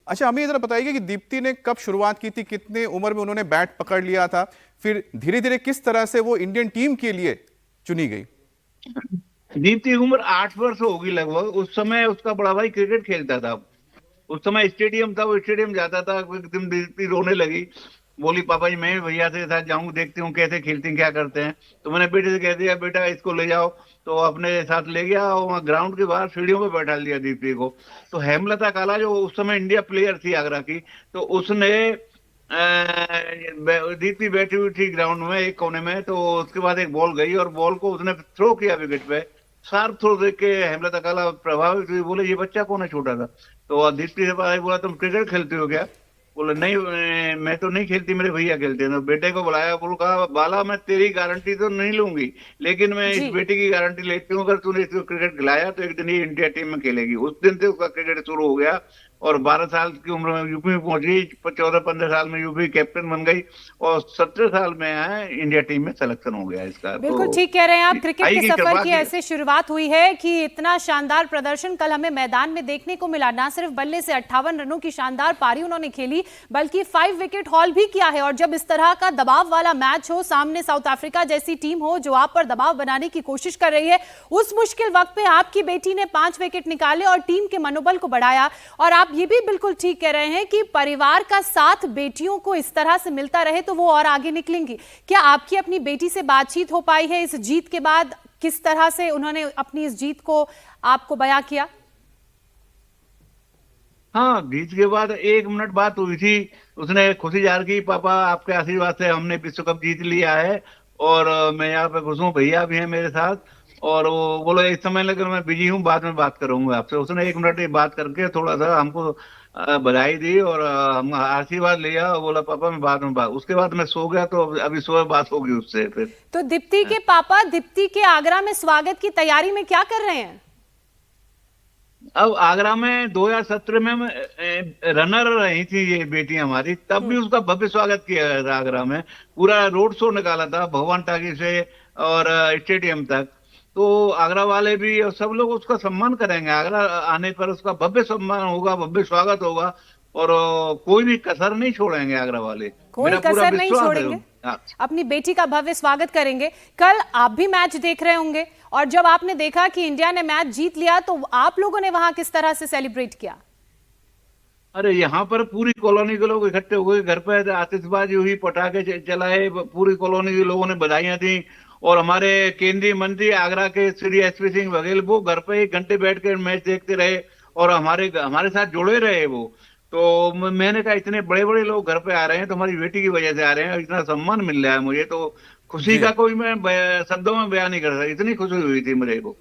अच्छा, हमें जरा बताइए कि दीप्ति ने कब शुरुआत की थी, कितने उम्र में उन्होंने बैट पकड़ लिया था, फिर धीरे धीरे किस तरह से वो इंडियन टीम के लिए चुनी गई? दीप्ति की उम्र 8 वर्ष होगी लगभग। उस समय उसका बड़ा भाई क्रिकेट खेलता था। उस समय स्टेडियम था, वो स्टेडियम जाता था। एक दिन दीप्ति रोने लगी, बोली पापा जी मैं भैया के साथ जाऊं, देखती हूँ कैसे खेलते हैं, क्या करते हैं। तो मैंने बेटे से कह दिया बेटा इसको ले जाओ। तो अपने साथ ले गया और वहाँ ग्राउंड के बाहर सीढ़ियों पे बैठा दिया दीप्ति को। तो हेमलता काला जो उस समय इंडिया प्लेयर थी आगरा की, तो उसने दीप्ति बैठी हुई थी ग्राउंड में एक कोने में। तो उसके बाद एक बॉल गई और बॉल को उसने थ्रो किया विकेट पे। शार्प थ्रो देख के हेमलता काला प्रभावित हुई, बोले ये बच्चा कौन है छोटा सा। तो दीप्ति से बोला तुम क्रिकेट खेलते हो क्या? बोले नहीं मैं तो नहीं खेलती, मेरे भैया खेलते हैं। तो बेटे को बुलाया, बोल कहा बाला मैं तेरी गारंटी तो नहीं लूंगी, लेकिन मैं इस जी। बेटे की गारंटी लेती हूँ, अगर तूने इसको क्रिकेट खिलाया तो एक दिन ये इंडिया टीम में खेलेगी। उस दिन से उसका क्रिकेट शुरू हो गया और 12 साल की उम्र में यूपी में पहुंची। 14-15 साल में यूपी कैप्टन बन गई और 17 साल में है इंडिया टीम में सिलेक्शन हो गया इसका। बिल्कुल तो ठीक कह रहे हैं आप। क्रिकेट आई के की सफर कृपा की की। ऐसे शुरुआत हुई है कि इतना शानदार प्रदर्शन कल हमें मैदान में देखने को मिला। ना सिर्फ बल्ले से 58 रनों की शानदार पारी उन्होंने खेली, बल्कि 5 विकेट हॉल भी किया है। और जब इस तरह का दबाव वाला मैच हो, सामने साउथ अफ्रीका जैसी टीम हो जो आप पर दबाव बनाने की कोशिश कर रही है, उस मुश्किल वक्त पे आपकी बेटी ने 5 विकेट निकाले और टीम के मनोबल को बढ़ाया। और आप ये भी बिल्कुल ठीक कह रहे हैं कि परिवार का साथ बेटियों को इस तरह से मिलता रहे तो वो और आगे निकलेंगी। क्या आपकी अपनी बेटी से बातचीत हो पाई है इस जीत के बाद? किस तरह से उन्होंने अपनी इस जीत को आपको बयां किया? हाँ, जीत के बाद 1 मिनट बात हुई थी। उसने खुशी जाहिर की, पापा आपके आशीर्वाद से हमने विश्व कप जीत लिया है और मैं यहाँ पे खुश हूँ, भैया भी हैं मेरे साथ। और वो बोलो इस समय लेकर मैं बिजी हूँ, बाद में बात करूंगा आपसे। उसने 1 मिनट बात करके थोड़ा सा हमको बधाई दी और हम आशीर्वाद लिया और बोला पापा मैं बाद में बात। उसके बाद मैं सो गया, तो अभी सुबह बात होगी उससे फिर। तो दीप्ति के पापा दीप्ति के आगरा में स्वागत की तैयारी में क्या कर रहे हैं? अब आगरा में 2017 में रनर रही थी ये बेटी हमारी, तब भी उसका भव्य स्वागत किया गया था आगरा में। पूरा रोड शो निकाला था भगवान टाकी से और स्टेडियम तक। तो आगरा वाले भी और सब लोग उसका सम्मान करेंगे। आगरा आने पर उसका भव्य सम्मान होगा, भव्य स्वागत होगा और कोई भी कसर नहीं छोड़ेंगे आगरा वाले। कोई मेरा पूरा कसर नहीं विश्वास है। छोड़ेंगे, हाँ। अपनी बेटी का भव्य स्वागत करेंगे। कल आप भी मैच देख रहे होंगे और जब आपने देखा कि इंडिया ने मैच जीत लिया तो आप लोगों ने वहां किस तरह से सेलिब्रेट किया? अरे यहाँ पर पूरी कॉलोनी के लोग इकट्ठे हो गए, घर पे आतिशबाजी हुई, पटाखे चलाए, पूरी कॉलोनी के लोगों ने बधाइयां दी। और हमारे केंद्रीय मंत्री आगरा के श्री एसपी सिंह बघेल वो घर पे 1 घंटे बैठ कर मैच देखते रहे और हमारे हमारे साथ जुड़े रहे वो। तो मैंने कहा इतने बड़े बड़े लोग घर पे आ रहे हैं तो हमारी बेटी की वजह से आ रहे हैं और इतना सम्मान मिल रहा है मुझे, तो खुशी जी। का कोई मैं शब्दों में बयान नहीं कर सकता, इतनी खुशी हुई थी मेरे को।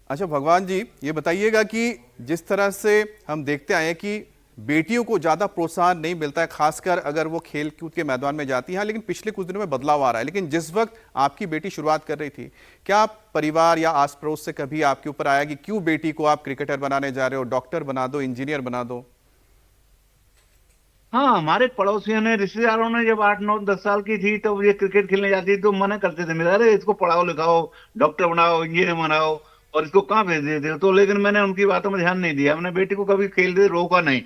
अच्छा भगवान जी, ये बताइएगा कि जिस तरह से हम देखते आए हैं कि बेटियों को ज्यादा प्रोत्साहन नहीं मिलता है, खासकर अगर वो खेल कूद के मैदान में जाती हैं, लेकिन पिछले कुछ दिनों में बदलाव आ रहा है। लेकिन जिस वक्त आपकी बेटी शुरुआत कर रही थी, क्या परिवार या आस पड़ोस से कभी आपके ऊपर आया कि क्यों बेटी को आप क्रिकेटर बनाने जा रहे हो, डॉक्टर बना दो, इंजीनियर बना दो? हाँ, हमारे पड़ोसियों ने, रिश्तेदारों ने, जब 8-9-10 साल की थी तो ये क्रिकेट खेलने जाती थी तो मना करते थे मेरा, अरे इसको पढ़ाओ लिखाओ, डॉक्टर बनाओ, इंजीनियर बनाओ, और इसको कहाँ भेज देते हो। तो लेकिन मैंने उनकी बातों में ध्यान नहीं दिया, मैंने बेटी को कभी खेलते रोका नहीं।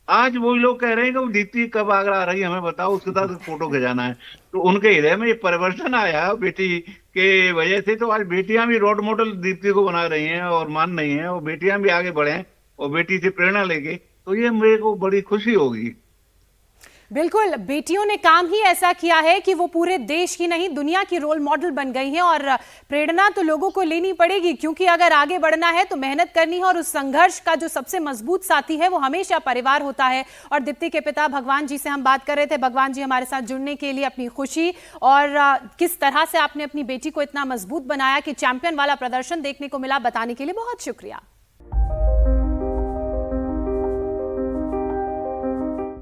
आज वही लोग कह रहे हैं कि वो दीप्ति कब आगरा आ रही है, हमें बताओ, उसके साथ फोटो खिंचाना है। तो उनके हृदय में ये परिवर्तन आया बेटी के वजह से। तो आज बेटियां भी रोल मॉडल दीप्ति को बना रही हैं और मान रही हैं, और बेटियां भी आगे बढ़े और बेटी से प्रेरणा लेके, तो ये मेरे को बड़ी खुशी होगी। बिल्कुल, बेटियों ने काम ही ऐसा किया है कि वो पूरे देश की नहीं दुनिया की रोल मॉडल बन गई हैं। और प्रेरणा तो लोगों को लेनी पड़ेगी, क्योंकि अगर आगे बढ़ना है तो मेहनत करनी है और उस संघर्ष का जो सबसे मजबूत साथी है वो हमेशा परिवार होता है। और दीप्ति के पिता भगवान जी से हम बात कर रहे थे। भगवान जी, हमारे साथ जुड़ने के लिए, अपनी खुशी और किस तरह से आपने अपनी बेटी को इतना मजबूत बनाया कि चैंपियन वाला प्रदर्शन देखने को मिला, बताने के लिए बहुत शुक्रिया।